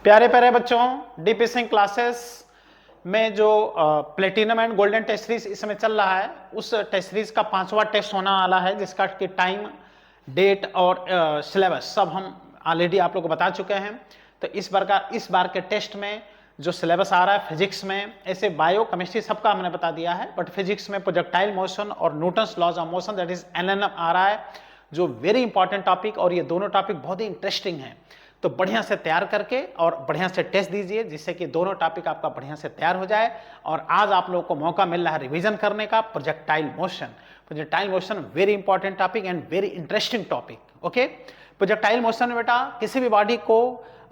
प्यारे प्यारे बच्चों, डीपी सिंह क्लासेस में जो platinum and golden test series इस समय चल रहा है, उस टेस्ट सीरीज का 5वां टेस्ट होने वाला है, जिसका कि टाइम, डेट और सिलेबस सब हम ऑलरेडी आप लोग को बता चुके हैं। तो इस बार के टेस्ट में जो सिलेबस आ रहा है फिजिक्स में, ऐसे बायो केमिस्ट्री सबका हमने बता दिया है, बट फिजिक्स में प्रोजेक्टाइल मोशन और Newton's laws of motion that is NLM आ रहा है, जो वेरी इंपॉर्टेंट टॉपिक, और ये दोनों टॉपिक बहुत ही इंटरेस्टिंग है। तो बढ़िया से तैयार करके और बढ़िया से टेस्ट दीजिए, जिससे कि दोनों टॉपिक आपका बढ़िया से तैयार हो जाए। और आज आप लोगों को मौका मिल रहा है रिवीजन करने का projectile motion. Projectile motion very important topic and very interesting topic. Okay, projectile motion में बेटा किसी भी बॉडी को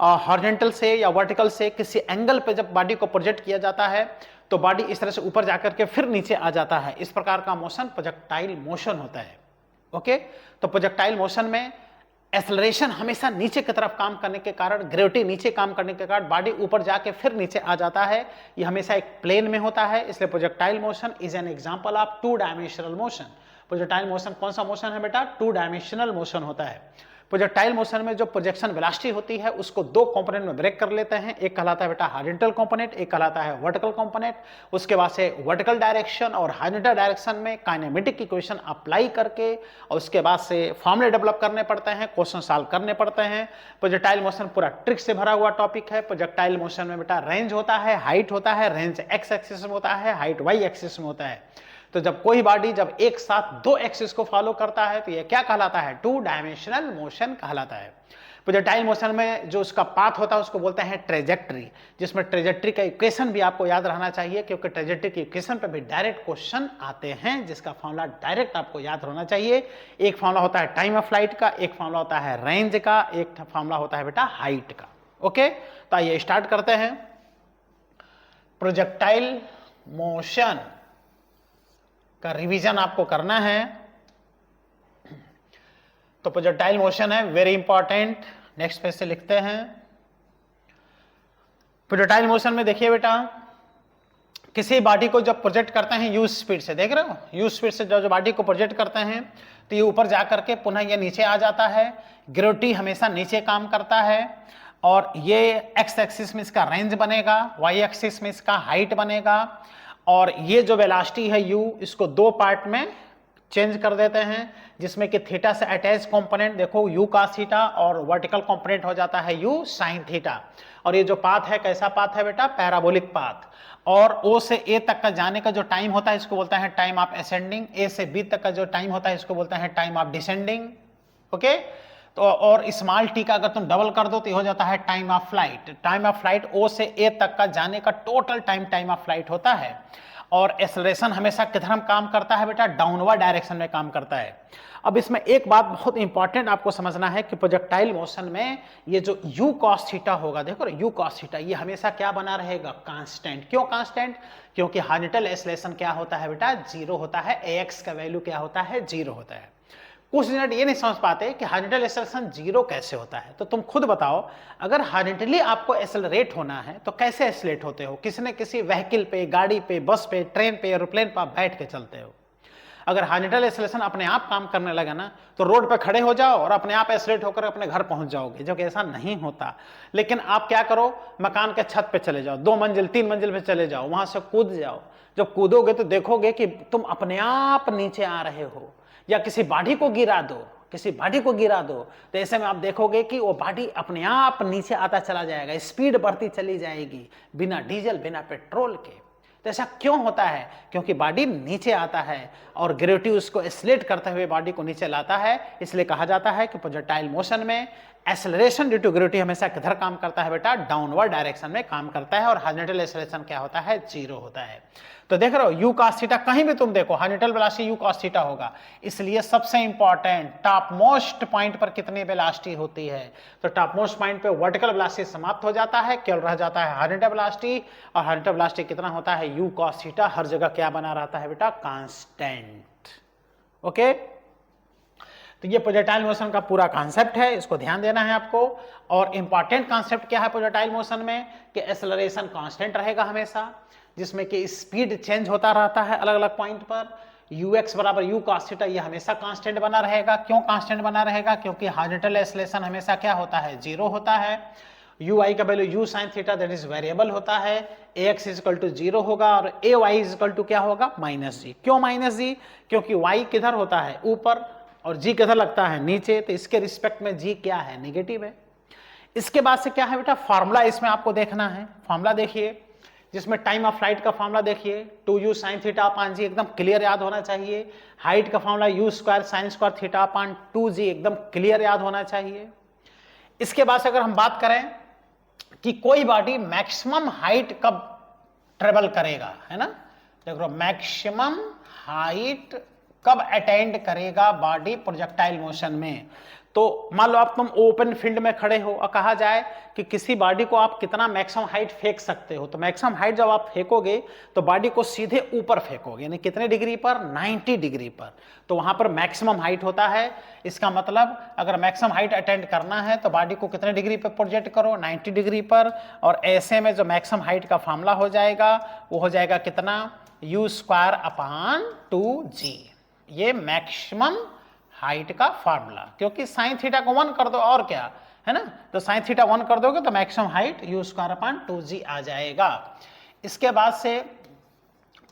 हॉरिजॉन्टल से या वर्टिकल से किसी एंगल पे जब बॉडी को प्रोजेक्ट किया जाता है तो बॉडी इस तरह से ऊपर जाकर के फिर नीचे आ जाता है। इस प्रकार का मोशन प्रोजेक्टाइल मोशन होता है। ओके, तो प्रोजेक्टाइल मोशन में एक्सेलरेशन हमेशा नीचे की तरफ काम करने के कारण, ग्रेविटी नीचे काम करने के कारण बॉडी ऊपर जाके फिर नीचे आ जाता है। ये हमेशा एक प्लेन में होता है, इसलिए projectile motion is an example of two dimensional motion. Projectile motion कौन सा मोशन है बेटा? टू डायमेंशनल मोशन होता है। प्रोजेक्टाइल मोशन में जो प्रोजेक्शन वेलोसिटी होती है उसको दो कंपोनेंट में ब्रेक कर लेते हैं। एक कहलाता है बेटा हॉरिजॉन्टल कंपोनेंट, एक कहलाता है वर्टिकल कंपोनेंट। उसके बाद से वर्टिकल डायरेक्शन और हॉरिजॉन्टल डायरेक्शन में काइनेमेटिक इक्वेशन अप्लाई करके और उसके बाद से फॉर्मूले डेवलप करने पड़ते हैं, क्वेश्चन सॉल्व करने पड़ते हैं। प्रोजेक्टाइल मोशन पूरा ट्रिक से भरा हुआ टॉपिक है। प्रोजेक्टाइल मोशन में बेटा रेंज होता है, हाइट होता है, रेंज एक्स एक्सिस में होता है, हाइट वाई एक्सिस में होता है। तो जब कोई बॉडी जब एक साथ दो एक्सिस को फॉलो करता है तो ये क्या कहलाता है? टू डायमेंशनल मोशन कहलाता है। प्रोजेक्टाइल मोशन में जो उसका पाथ होता है उसको बोलते हैं ट्रेजेक्ट्री, जिसमें ट्रेजेक्ट्री का इक्वेशन भी आपको याद रहना चाहिए, क्योंकि ट्रेजेक्ट्री के इक्वेशन पे भी डायरेक्ट क्वेश्चन आते हैं, जिसका फॉर्मूला डायरेक्ट आपको याद होना चाहिए। एक फॉर्मूला होता है टाइम ऑफ फ्लाइट का, एक फॉर्मूला होता है रेंज का, एक फॉर्मूला होता है बेटा हाइट का। ओके, तो आइए स्टार्ट करते हैं। प्रोजेक्टाइल मोशन का रिवीजन आपको करना है। तो प्रोजेक्टाइल मोशन है वेरी इंपॉर्टेंट। नेक्स्ट पेज से लिखते हैं। प्रोजेक्टाइल मोशन में देखिए बेटा, किसी बॉडी को जब प्रोजेक्ट करते हैं यू स्पीड से, देख रहे हो, यू स्पीड से जब बॉडी को प्रोजेक्ट करते हैं तो ये ऊपर जाकर के पुनः ये नीचे आ जाता है। ग्रेविटी हमेशा नीचे काम करता है, और ये एक्स एक्सिस में इसका रेंज बनेगा, वाई एक्सिस में इसका हाइट बनेगा, और ये जो वेलोसिटी है u, इसको दो पार्ट में चेंज कर देते हैं, जिसमें कि थीटा से अटैच कंपोनेंट देखो u cos थीटा, और वर्टिकल कंपोनेंट हो जाता है u sin थीटा। और ये जो पाथ है कैसा पाथ है बेटा? Parabolic path. और o से a तक का जाने का जो टाइम होता है इसको बोलते हैं टाइम ऑफ असेंडिंग, a से b तक का जो टाइम होता है इसको बोलते हैं टाइम ऑफ डिसेंडिंग। ओके, तो और स्मॉल टी का अगर तुम डबल कर दो तो हो जाता है time of flight. Time of flight O से ए तक का जाने का टोटल टाइम ऑफ फ्लाइट होता है। और एक्सेलरेशन हमेशा किधर काम करता है बेटा? डाउनवर्ड डायरेक्शन में काम करता है। अब इसमें एक बात बहुत इंपॉर्टेंट आपको समझना है कि प्रोजेक्टाइल मोशन में ये जो u cos थीटा होगा, देखो u cos थीटा, ये हमेशा क्या बना रहेगा? कांस्टेंट। क्यों कांस्टेंट? क्योंकि हॉरिजॉन्टल एक्सेलरेशन क्या होता है बेटा? जीरो होता है। ax का वैल्यू क्या होता है? जीरो होता है। कुछ स्टूडेंट ये नहीं समझ पाते कि हॉरिजॉन्टल एक्सेलरेशन जीरो कैसे होता है। तो तुम खुद बताओ, अगर हॉरिजॉन्टली आपको एक्सेलरेट होना है तो कैसे एक्सेलरेट होते हो? किसी न किसी व्हीकल पे, गाड़ी पे, बस पे, ट्रेन पे, एरोप्लेन पे आप बैठ के चलते हो। अगर हॉरिजॉन्टल एक्सेलरेशन अपने आप काम करने लगा ना तो रोड पे खड़े हो जाओ और अपने आप एक्सेलरेट होकर अपने घर पहुंच जाओगे, जो कि ऐसा नहीं होता। लेकिन आप क्या करो, मकान के छत पे चले जाओ, 2 मंजिल 3 मंजिल पे चले जाओ, वहां से कूद जाओ। जब कूदोगे तो देखोगे कि तुम अपने आप नीचे आ रहे हो। या किसी बॉडी को गिरा दो, किसी बॉडी को गिरा दो, तो ऐसे में आप देखोगे कि वो बॉडी अपने आप नीचे आता चला जाएगा, स्पीड बढ़ती चली जाएगी, बिना डीजल बिना पेट्रोल के। तो ऐसा क्यों होता है? क्योंकि बॉडी नीचे आता है और ग्रेविटी उसको एक्सेलरेट करते हुए बॉडी को नीचे लाता है। इसलिए कहा जाता है कि प्रोजेक्टाइल मोशन में एक्सेलरेशन ड्यू टू ग्रेविटी हमेशा किधर काम करता है बेटा? डाउनवर्ड डायरेक्शन में काम करता है। और हॉरिजॉन्टल एक्सेलरेशन क्या होता है? जीरो होता है। तो देख रहे हो u cos थीटा, कहीं भी तुम देखो horizontal velocity u cos theta होगा। इसलिए सबसे इंपॉर्टेंट टॉप मोस्ट पॉइंट पर कितनी वेलोसिटी होती है? तो टॉप मोस्ट पॉइंट पे वर्टिकल वेलोसिटी समाप्त हो जाता है, केवल रह जाता है हॉरिजॉन्टल वेलोसिटी। और हॉरिजॉन्टल वेलोसिटी कितना होता है? u cos theta. हर जगह क्या बना रहता है बेटा? कांस्टेंट। ओके, तो ये प्रोजेक्टाइल मोशन का पूरा कॉन्सेप्ट है, इसको ध्यान देना है आपको। और इंपॉर्टेंट कॉन्सेप्ट क्या है प्रोजेक्टाइल मोशन में? कि एक्सेलरेशन कांस्टेंट रहेगा हमेशा, जिसमें कि स्पीड चेंज होता रहता है अलग अलग पॉइंट पर। ux बराबर u cos थीटा, ये हमेशा कांस्टेंट बना रहेगा। क्यों कांस्टेंट बना रहेगा? क्योंकि हॉरिजॉन्टल एक्सेलरेशन हमेशा क्या होता है? जीरो होता है। यू आई का value you sine theta that is variable होता है, ए एक्स इजकल टू 0 होगा और ए वाई इजकल टू क्या होगा माइनस जी। क्यों माइनस जी? क्योंकि वाई किधर होता है ऊपर और जी किधर लगता है नीचे, तो इसके रिस्पेक्ट में जी क्या है नेगेटिव है। इसके बाद से क्या है बेटा फार्मूला इसमें आपको देखना है। फार्मूला देखिए जिसमें टाइम ऑफ फ्लाइट का फार्मूला देखिए 2u साइन थीटा अपान जी एकदम क्लियर याद होना चाहिए। हाइट का formula u square sine square theta upon 2g एकदम क्लियर याद होना चाहिए। इसके बाद से अगर हम बात करें कि कोई बॉडी मैक्सिमम हाइट कब ट्रेवल करेगा, है ना, देखो मैक्सिमम हाइट कब अटेंड करेगा बॉडी प्रोजेक्टाइल मोशन में। तो मान लो आप तुम ओपन फील्ड में खड़े हो और कहा जाए कि किसी बॉडी को आप कितना मैक्सिमम हाइट फेंक सकते हो, तो मैक्सिमम हाइट जब आप फेंकोगे तो बॉडी को सीधे ऊपर फेंकोगे, यानी कितने डिग्री पर 90 डिग्री पर, तो वहां पर मैक्सिमम हाइट होता है। इसका मतलब अगर मैक्सिमम हाइट अटेंड करना है तो बॉडी को कितने डिग्री पर प्रोजेक्ट करो 90 डिग्री पर, और ऐसे में जो मैक्सिमम हाइट का फार्मूला हो जाएगा वो हो जाएगा कितना u स्क्वायर अपान 2g, ये मैक्सिमम हाइट का फार्मूला। क्योंकि साइन थीटा को 1 कर दो और क्या है ना, तो साइन थीटा 1 कर दोगे तो maximum height u square upon 2g आ जाएगा। इसके बाद से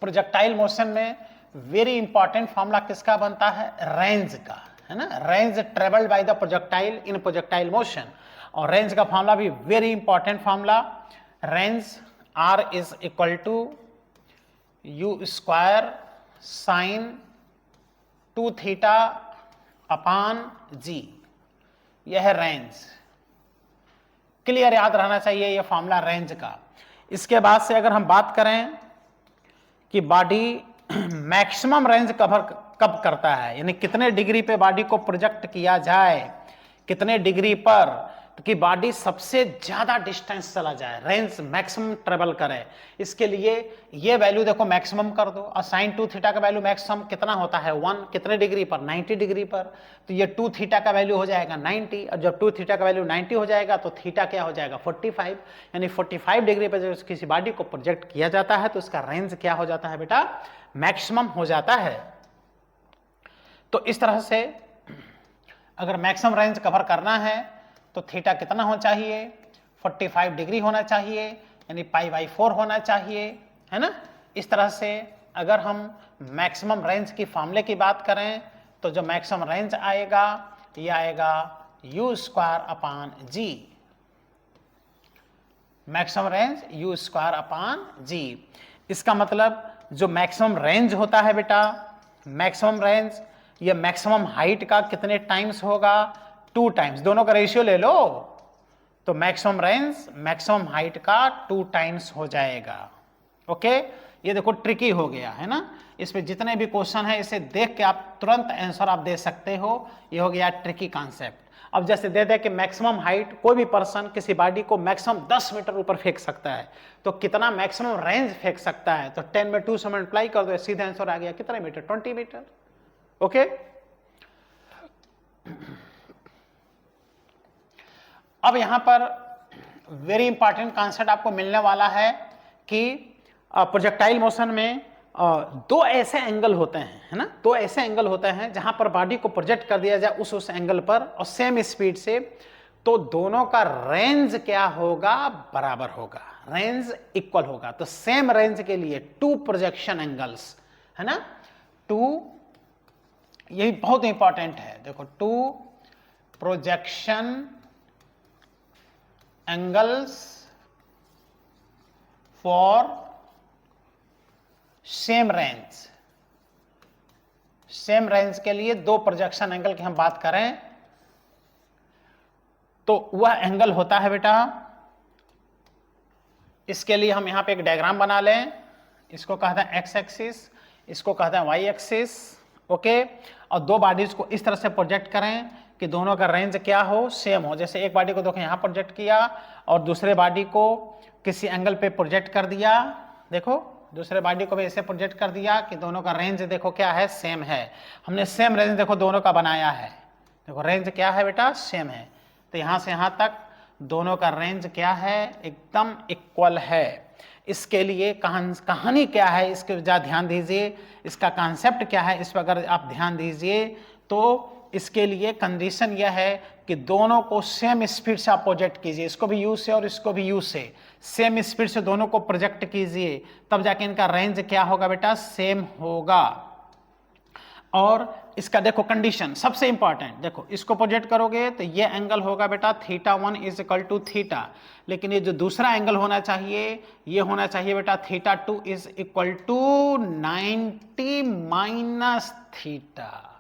प्रोजेक्टाइल मोशन में वेरी इंपॉर्टेंट फार्मूला किसका बनता है, रेंज का, है ना, range travelled by the projectile in projectile motion. और रेंज का फार्मूला भी very important formula, range r is equal to u square sine 2 theta upon g, यह है रेंज। क्लियर याद रहना चाहिए यह फॉर्मूला रेंज का। इसके बाद से अगर हम बात करें कि बॉडी मैक्सिमम रेंज कब करता है, यानी कितने डिग्री पे बॉडी को प्रोजेक्ट किया जाए, कितने डिग्री पर कि बॉडी सबसे ज्यादा डिस्टेंस चला जाए, रेंज मैक्सिमम ट्रेवल करे, इसके लिए ये वैल्यू देखो मैक्सिमम कर दो। और साइन 2 थीटा का वैल्यू मैक्सिमम कितना होता है 1, कितने डिग्री पर 90 डिग्री पर, तो ये 2 थीटा का वैल्यू हो जाएगा 90, और जब 2 थीटा का वैल्यू 90 हो जाएगा तो थीटा क्या हो जाएगा 45, यानी 45 डिग्री पर जब किसी बॉडी को प्रोजेक्ट किया जाता है तो उसका रेंज क्या हो जाता है बेटा मैक्सिमम हो जाता है। तो इस तरह से अगर मैक्सिमम रेंज कवर करना है तो थीटा कितना होना चाहिए 45 डिग्री होना चाहिए, यानी π/4 होना चाहिए, है ना। इस तरह से अगर हम मैक्सिमम रेंज की फार्मूले की बात करें तो जो मैक्सिमम रेंज आएगा ये आएगा u square upon g, maximum range u square upon g. इसका मतलब जो मैक्सिमम रेंज होता है बेटा, मैक्सिमम रेंज ये मैक्सिमम हाइट का कितने टाइम्स होगा 2 टाइम्स, दोनों का रेशियो ले लो तो मैक्सिमम रेंज मैक्सिमम हाइट का 2 टाइम्स हो जाएगा। ओके, ये देखो ट्रिकी हो गया है ना, इसमें जितने भी क्वेश्चन है इसे देख के आप तुरंत आंसर आप दे सकते हो, ये हो गया ट्रिकी कॉन्सेप्ट। अब जैसे दे दे कि मैक्सिमम हाइट कोई भी पर्सन किसी बॉडी को मैक्सिमम 10 मीटर ऊपर फेंक सकता है, तो कितना मैक्सिमम रेंज फेंक सकता है, तो 10 में 2 से मल्टीप्लाई कर दो, सीधे आंसर आ गया कितने मीटर 20 मीटर। ओके, अब यहां पर वेरी इंपॉर्टेंट कॉन्सेप्ट आपको मिलने वाला है कि प्रोजेक्टाइल मोशन में 2 ऐसे एंगल होते हैं, है ना, 2 ऐसे एंगल होते हैं जहां पर बॉडी को प्रोजेक्ट कर दिया जाए उस एंगल पर और सेम स्पीड से, तो दोनों का रेंज क्या होगा बराबर होगा, रेंज इक्वल होगा। तो सेम रेंज के लिए 2 प्रोजेक्शन एंगल्स, है ना, 2, यही बहुत इंपॉर्टेंट है, देखो 2 projection angles for same range, same range के लिए 2 प्रोजेक्शन एंगल की हम बात करें तो वह एंगल होता है बेटा, इसके लिए हम यहां पे एक डायग्राम बना लें, इसको कहते हैं एक्स एक्सिस, इसको कहते हैं वाई एक्सिस। ओके, और 2 बॉडीज को इस तरह से प्रोजेक्ट करें कि दोनों का रेंज क्या हो सेम हो। जैसे एक बॉडी को देखो यहां प्रोजेक्ट किया और दूसरे बॉडी को किसी एंगल पे प्रोजेक्ट कर दिया, देखो दूसरे बॉडी को भी ऐसे प्रोजेक्ट कर दिया कि दोनों का रेंज देखो क्या है सेम है। हमने सेम रेंज देखो दोनों का बनाया है, देखो रेंज क्या है बेटा सेम है, तो यहां से यहां तक दोनों का रेंज क्या है एकदम इक्वल है। इसके लिए कहानी क्या है इसके ध्यान दीजिए, इसका कॉन्सेप्ट क्या है इस पर अगर आप ध्यान दीजिए तो इसके लिए कंडीशन यह है कि दोनों को सेम स्पीड से आप प्रोजेक्ट कीजिए, इसको भी यू से और इसको भी यू से, सेम स्पीड से दोनों को प्रोजेक्ट कीजिए, तब जाके इनका रेंज क्या होगा बेटा, सेम होगा। और इसका देखो कंडीशन सबसे इंपॉर्टेंट, देखो इसको प्रोजेक्ट करोगे तो ये एंगल होगा बेटा θ1 इज इक्वल टू थीटा, लेकिन ये जो दूसरा एंगल होना चाहिए ये होना चाहिए बेटा θ2 is equal to 90 minus theta.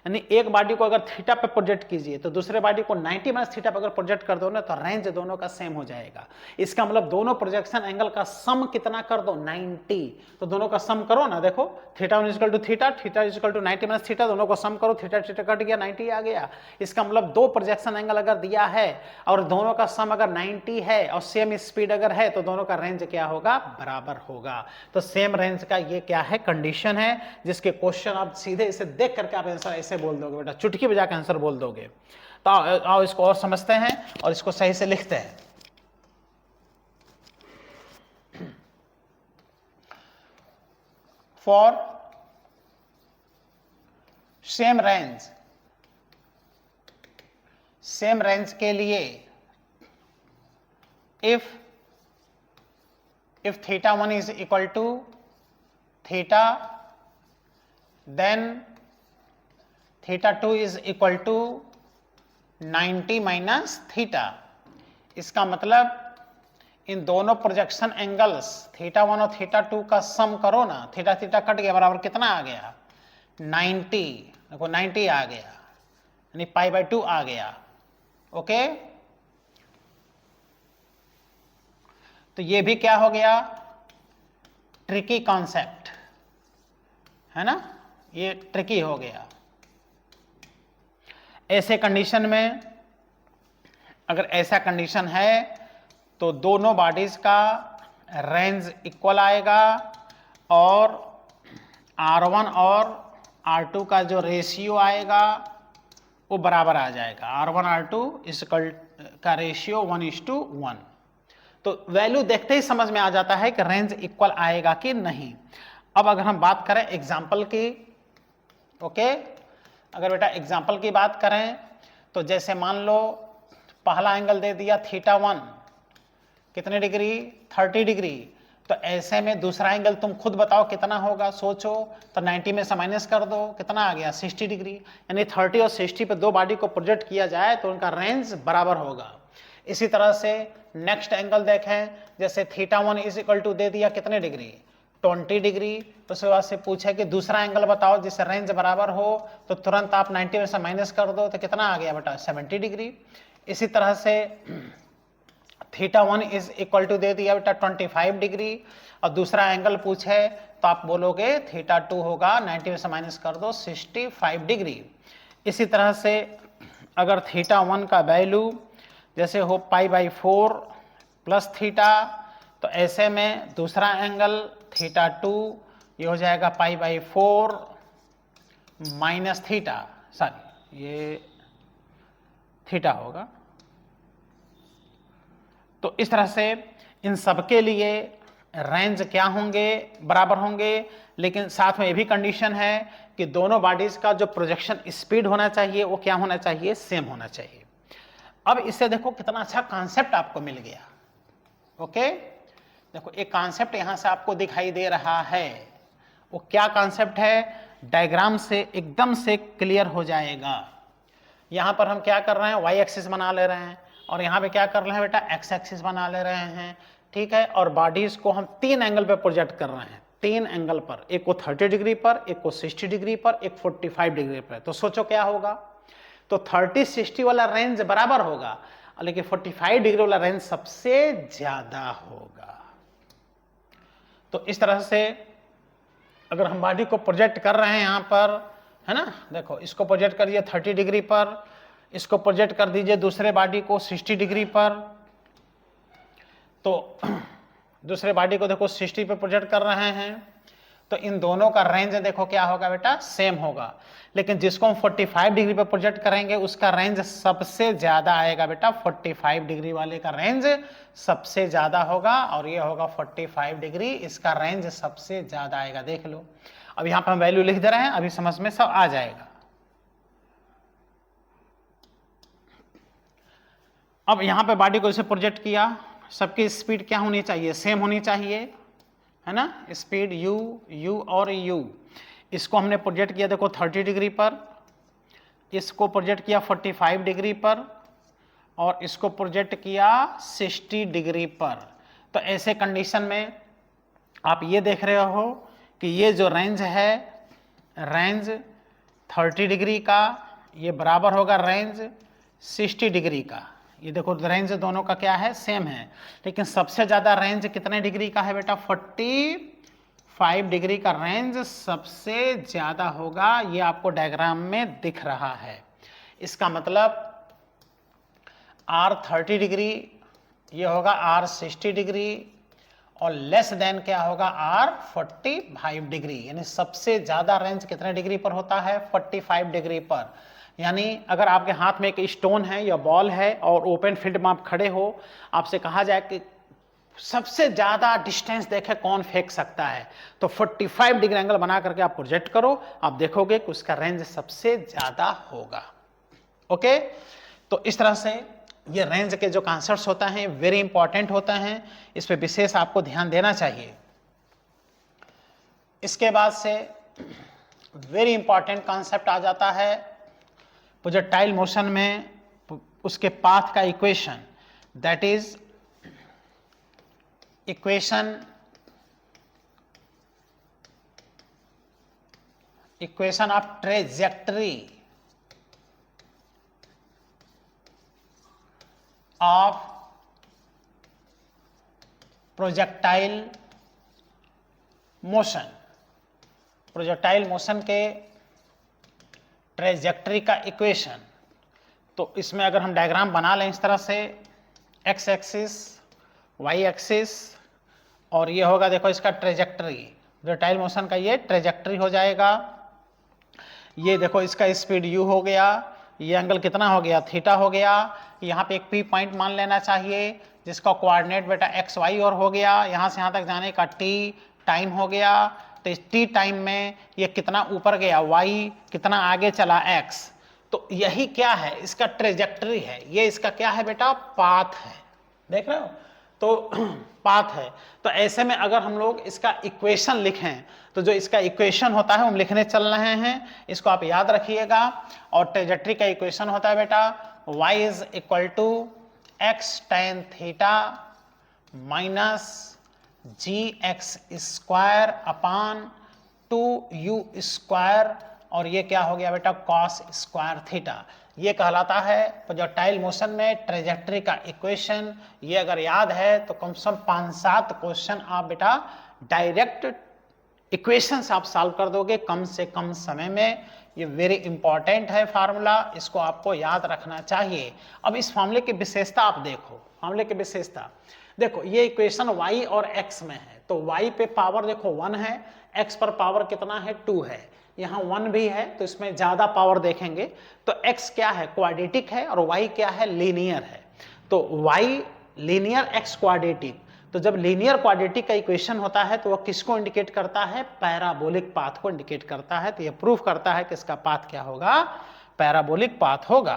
यानी एक बॉडी को अगर थीटा पे प्रोजेक्ट कीजिए तो दूसरे बॉडी को 90 माइनस थीटा पे अगर प्रोजेक्ट कर दो ना तो रेंज दोनों का सेम हो जाएगा। इसका मतलब दोनों प्रोजेक्शन एंगल का सम कितना कर दो, 90। तो दोनों का सम करो ना, देखो θ1 is equal to theta, theta is equal to 90 minus theta, दोनों को सम करो, थीटा थीटा कट गया, 90 आ गया। इसका मतलब दो प्रोजेक्शन एंगल अगर दिया है और दोनों का सम अगर 90 है और सेम स्पीड अगर है तो दोनों का रेंज क्या होगा, बराबर होगा। तो सेम रेंज का ये क्या है, कंडीशन है, जिसके क्वेश्चन आप सीधे इसे देख करके आप आंसर ऐसे बोल दोगे बेटा, चुटकी बजा के आंसर बोल दोगे। तो आओ इसको और समझते हैं और इसको सही से लिखते हैं। फॉर सेम रेंज के लिए if θ1 is equal to theta, then θ2 is equal to 90 minus theta. इसका मतलब इन दोनों प्रोजेक्शन एंगल्स θ1 और θ2 का सम करो ना, थीटा थीटा कट गया, बराबर कितना आ गया, 90। देखो 90 आ गया, यानी π/2 आ गया। ओके, तो ये भी क्या हो गया, ट्रिकी कॉन्सेप्ट है ना, ये ट्रिकी हो गया। ऐसे कंडीशन में अगर ऐसा कंडीशन है तो दोनों बॉडीज का रेंज इक्वल आएगा और R1 और R2 का जो रेशियो आएगा वो बराबर आ जाएगा। R1 R2 इक्वल का रेशियो 1:1। तो वैल्यू देखते ही समझ में आ जाता है कि रेंज इक्वल आएगा कि नहीं। अब अगर हम बात करें एग्जाम्पल की, ओके, अगर बेटा एग्जाम्पल की बात करें तो जैसे मान लो पहला एंगल दे दिया θ1 कितने डिग्री, 30 डिग्री, तो ऐसे में दूसरा एंगल तुम खुद बताओ कितना होगा, सोचो। तो 90 में से माइनस कर दो, कितना आ गया, 60 डिग्री। यानी 30 और 60 पे दो बॉडी को प्रोजेक्ट किया जाए तो उनका रेंज बराबर होगा। इसी तरह से नेक्स्ट एंगल देखें, जैसे θ1 इज इक्वल टू दे दिया कितने डिग्री, 20 डिग्री। उसके बाद से पूछे कि दूसरा एंगल बताओ जिससे रेंज बराबर हो, तो तुरंत आप 90 में से माइनस कर दो तो कितना आ गया बेटा, 70 डिग्री। इसी तरह से θ1 इज इक्वल टू दे दिया बेटा 25 डिग्री और दूसरा एंगल पूछे तो आप बोलोगे θ2 होगा, 90 में से माइनस कर दो, 65 डिग्री। इसी तरह से अगर θ1 का वैल्यू जैसे हो π/4 प्लस थीटा, तो ऐसे में दूसरा एंगल θ2 ये हो जाएगा π/4 माइनस थीटा, सॉरी ये थीटा होगा। तो इस तरह से इन सबके लिए रेंज क्या होंगे, बराबर होंगे। लेकिन साथ में ये भी कंडीशन है कि दोनों बॉडीज का जो प्रोजेक्शन स्पीड होना चाहिए वो क्या होना चाहिए, सेम होना चाहिए। अब इससे देखो कितना अच्छा कॉन्सेप्ट आपको मिल गया। ओके, देखो एक कॉन्सेप्ट यहां से आपको दिखाई दे रहा है, वो क्या कॉन्सेप्ट है, डायग्राम से एकदम से क्लियर हो जाएगा। यहां पर हम क्या कर रहे हैं, वाई एक्सिस बना ले रहे हैं और यहां पे क्या कर रहे हैं बेटा, एक्स एक्सिस बना ले रहे हैं, ठीक है। और बॉडीज को हम 3 एंगल पे प्रोजेक्ट कर रहे हैं, 3 एंगल पर, एक को 30 डिग्री पर, एक को 60 डिग्री पर, एक 45 डिग्री पर। तो सोचो क्या होगा, तो 30-60 वाला रेंज बराबर होगा, लेकिन 45 डिग्री वाला रेंज सबसे ज्यादा होगा। तो इस तरह से अगर हम बॉडी को प्रोजेक्ट कर रहे हैं यहां पर, है ना, देखो इसको प्रोजेक्ट करिए 30 डिग्री पर, इसको प्रोजेक्ट कर दीजिए दूसरे बॉडी को 60 डिग्री पर, तो दूसरे बॉडी को देखो 60 पे प्रोजेक्ट कर रहे हैं, तो इन दोनों का रेंज देखो क्या होगा बेटा, सेम होगा। लेकिन जिसको हम 45 डिग्री पे प्रोजेक्ट करेंगे उसका रेंज सबसे ज्यादा आएगा बेटा, 45 डिग्री वाले का रेंज सबसे ज्यादा होगा और ये होगा 45 डिग्री, इसका रेंज सबसे ज्यादा आएगा। देख लो, अब यहां पर हम वैल्यू लिख दे रहे हैं, अभी समझ में सब आ जाएगा। अब यहाँ पे बॉडी को इसे प्रोजेक्ट किया, सबकी स्पीड क्या होनी चाहिए, सेम होनी चाहिए, है ना, स्पीड u और u। इसको हमने प्रोजेक्ट किया देखो 30 डिग्री पर, इसको प्रोजेक्ट किया 45 डिग्री पर, और इसको प्रोजेक्ट किया 60 डिग्री पर। तो ऐसे कंडीशन में आप ये देख रहे हो कि ये जो रेंज है, रेंज 30 डिग्री का ये बराबर होगा रेंज 60 डिग्री का। ये देखो रेंज दोनों का क्या है, सेम है, लेकिन सबसे ज़्यादा रेंज कितने डिग्री का है बेटा, 45 डिग्री का रेंज सबसे ज़्यादा होगा। ये आपको डायग्राम में दिख रहा है। इसका मतलब R 30 डिग्री, ये होगा R 60 डिग्री, और लेस देन क्या होगा, R 45 डिग्री। यानी सबसे ज़्यादा रेंज कितने डिग्री पर होता है, 45 डिग्री पर। यानी अगर आपके हाथ में एक स्टोन है या बॉल है और ओपन फील्ड में आप खड़े हो, आपसे कहा जाए कि सबसे ज़्यादा डिस्टेंस देखे कौन फेंक सकता है, तो 45 डिग्री एंगल बना करके आप प्रोजेक्ट करो, आप देखोगे कि उसका रेंज सबसे ज़्यादा होगा। ओके, तो इस तरह से ये रेंज के जो कॉन्सेप्ट्स होता हैं वेरी इंपॉर्टेंट होता हैं, इस पे विशेष आपको ध्यान देना चाहिए। इसके बाद से वेरी इंपॉर्टेंट कॉन्सेप्ट आ जाता है प्रोजेक्टाइल मोशन में, उसके पाथ का equation, that is equation of trajectory of projectile motion. Projectile motion के ट्रेजेक्टरी का इक्वेशन, तो इसमें अगर हम डायग्राम बना लें इस तरह से, एक्स एक्सिस, वाई एक्सिस, और ये होगा देखो इसका ट्रेजेक्टरी, प्रोजेक्टाइल मोशन का ये ट्रेजेक्टरी हो जाएगा। ये देखो इसका स्पीड u हो गया, ये एंगल कितना हो गया, थीटा हो गया। यहाँ पे एक P पॉइंट मान लेना चाहिए जिसका कोऑर्डिनेट बेटा x y और हो गया, यहाँ से यहाँ तक जाने का t टाइम हो गया। तो इस t टाइम में ये कितना ऊपर गया y, कितना आगे चला x, तो यही क्या है, इसका ट्रेजेक्टरी है। ये इसका क्या है बेटा, पाथ है, देख रहे हो, तो पाथ है। तो ऐसे में अगर हम लोग इसका इक्वेशन लिखें, तो जो इसका इक्वेशन होता है हम लिखने चल रहे हैं, इसको आप याद रखिएगा। और ट्रेजेक्टरी का इक्वेशन होता है बेटा y is equal to x tan theta minus g x square upon 2u square, और ये क्या हो गया बेटा, कॉस स्क्वायर थीटा। ये कहलाता है प्रोजेक्टाइल मोशन में ट्रेजेक्टरी का इक्वेशन। ये अगर याद है तो कम से कम 5-7 क्वेश्चन आप बेटा डायरेक्ट इक्वेशंस आप सॉल्व कर दोगे कम से कम समय में। ये वेरी इंपॉर्टेंट है फार्मूला, इसको आपको याद रखना चाहिए। अब इस फार्मूले की विशेषता आप देखो, फार्मूले की विशेषता देखो, ये इक्वेशन y और x में है, तो y पे पावर देखो 1 है, x पर पावर कितना है, 2 है, यहाँ 1 भी है, तो इसमें ज्यादा पावर देखेंगे। तो x क्या है, क्वाड्रेटिक है, और y क्या है, लीनियर है। तो y लीनियर, x क्वाड्रेटिक। तो जब लीनियर क्वाड्रेटिक का इक्वेशन होता है तो वह किसको इंडिकेट करता है, पैराबोलिक पाथ को इंडिकेट करता है। तो यह प्रूफ करता है कि इसका पाथ क्या होगा, पैराबोलिक पाथ होगा।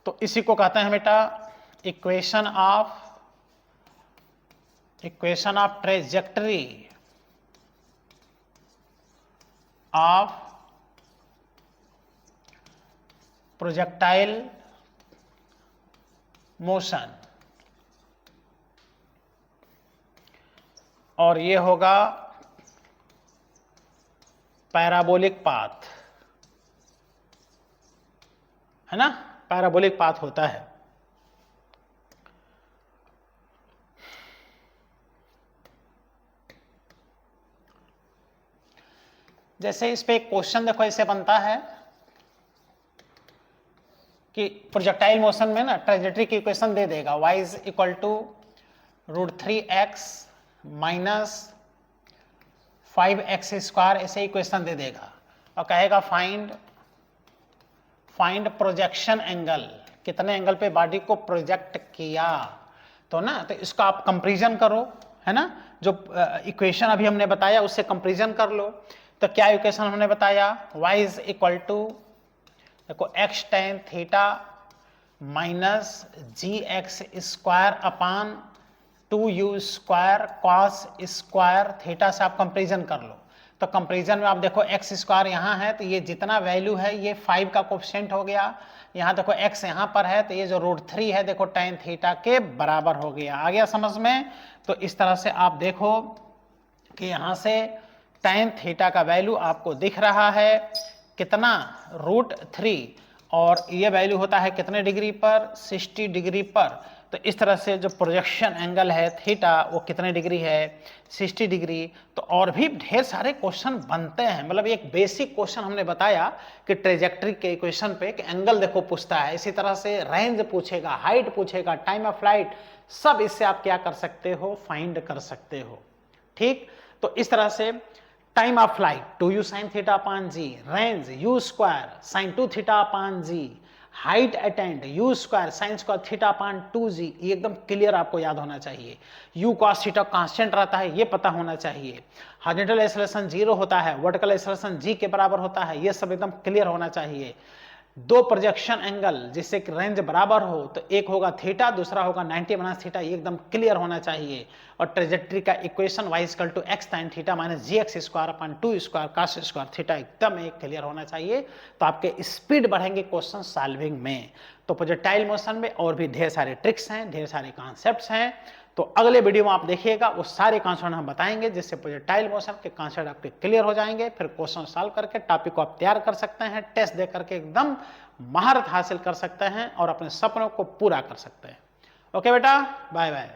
तो इसी को कहते हैं बेटा equation of trajectory of projectile motion, और ये होगा पैराबोलिक पाथ, है ना, पैराबोलिक पाथ होता है। जैसे इस पे एक क्वेश्चन देखो ऐसे बनता है कि प्रोजेक्टाइल मोशन में ना ट्रेजेक्टरी की इक्वेशन दे देगा y is equal to √3x minus 5x square, ऐसे इक्वेशन दे देगा और कहेगा फाइंड प्रोजेक्शन एंगल, कितने एंगल पे बॉडी को प्रोजेक्ट किया। तो ना, तो इसका आप कंपैरिजन करो, है ना, जो इक्वेशन अभी हमने बताया उससे कंपैरिजन कर लो। तो क्या इक्वेशन हमने बताया, y इज इक्वल टू देखो x tan theta minus g x square upon 2u square cos square theta से आप कंपेरिजन कर लो। तो कंपेरिजन में आप देखो एक्स स्क्वायर यहाँ है तो ये जितना वैल्यू है ये 5 का कोफिशिएंट हो गया। यहाँ देखो x यहाँ पर है तो ये जो √3 है देखो tan थीटा के बराबर हो गया। आ गया समझ में? तो इस तरह से आप देखो कि यहाँ से tan थीटा का वैल्यू आपको दिख रहा है कितना, √3, और ये वैल्यू होता है कितने डिग्री पर, 60 डिग्री पर। तो इस तरह से जो प्रोजेक्शन एंगल है थीटा वो कितने डिग्री है, 60 डिग्री। तो और भी ढेर सारे क्वेश्चन बनते हैं, मतलब एक बेसिक क्वेश्चन हमने बताया कि ट्रेजेक्ट्री के इक्वेशन पे कि एंगल देखो पूछता है, इसी तरह से रेंज पूछेगा, हाइट पूछेगा, टाइम ऑफ फ्लाइट, सब इससे आप क्या कर सकते हो, फाइंड कर सकते हो। ठीक, तो इस तरह से time of flight 2u sin theta upon g, range u square sin 2 theta upon g, height attained u square sin square theta upon 2g, ये एकदम क्लियर आपको याद होना चाहिए। u cos थीटा कांस्टेंट रहता है ये पता होना चाहिए। हॉरिजॉन्टल एक्सेलरेशन 0 होता है, वर्टिकल एक्सेलरेशन g के बराबर होता है, ये सब एकदम क्लियर होना चाहिए। दो प्रोजेक्शन एंगल जिससे कि रेंज बराबर हो तो एक होगा थीटा, दूसरा होगा 90 माइनस थीटा, ये एकदम क्लियर होना चाहिए। और ट्रेजेक्ट्री का equation y equal to x sin theta minus g x square upon 2 square cos square theta एकदम एक क्लियर होना चाहिए। तो आपके स्पीड बढ़ेंगे क्वेश्चन सॉल्विंग में। तो प्रोजेक्टाइल मोशन में और भी ढेर सारे ट्रिक्स हैं, ढेर सारे कॉन्सेप्ट्स हैं। तो अगले वीडियो में आप देखिएगा वो सारे कॉन्सेप्ट हम बताएंगे जिससे प्रोजेक्टाइल मोशन के कॉन्सेप्ट आपके क्लियर हो जाएंगे। फिर क्वेश्चन सॉल्व करके टॉपिक को आप तैयार कर सकते हैं, टेस्ट दे करके एकदम महारत हासिल कर सकते हैं और अपने सपनों को पूरा कर सकते हैं। ओके बेटा, बाय बाय।